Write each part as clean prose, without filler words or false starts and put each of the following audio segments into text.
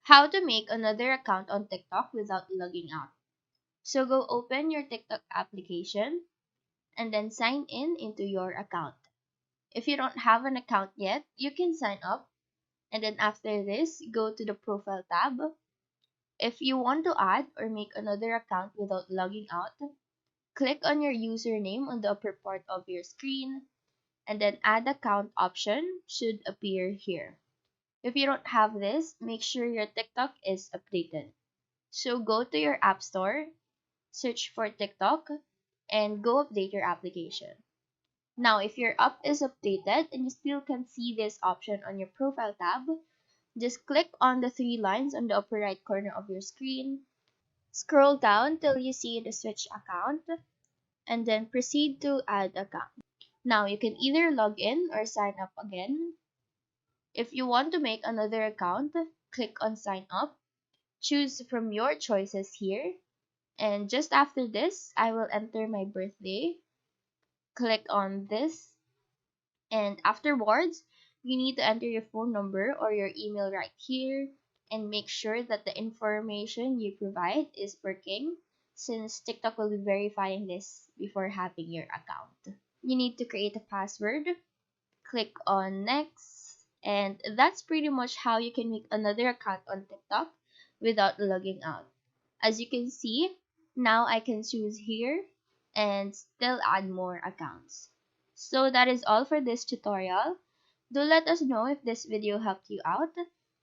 How to make another account on TikTok without logging out. So go open your TikTok application and then sign in into your account. If you don't have an account yet, you can sign up, and then after this, go to the profile tab. If you want to add or make another account without logging out, click on your username on the upper part of your screen, and then add account option should appear here. If you don't have this, make sure your TikTok is updated. So go to your app store, search for TikTok, and go update your application. Now, if your app is updated and you still can see this option on your profile tab, just click on the three lines on the upper right corner of your screen. Scroll down till you see the switch account, and then proceed to add account. Now, you can either log in or sign up again. If you want to make another account, click on sign up. Choose from your choices here. And just after this, I will enter my birthday. Click on this. And afterwards, you need to enter your phone number or your email right here and make sure that the information you provide is working, since TikTok will be verifying this before having your account. You need to create a password, click on next, and that's pretty much how you can make another account on TikTok without logging out. As you can see, now I can choose here and still add more accounts. So that is all for this tutorial. Do let us know if this video helped you out,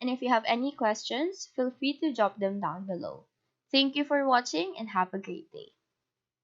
and if you have any questions, feel free to drop them down below. Thank you for watching and have a great day.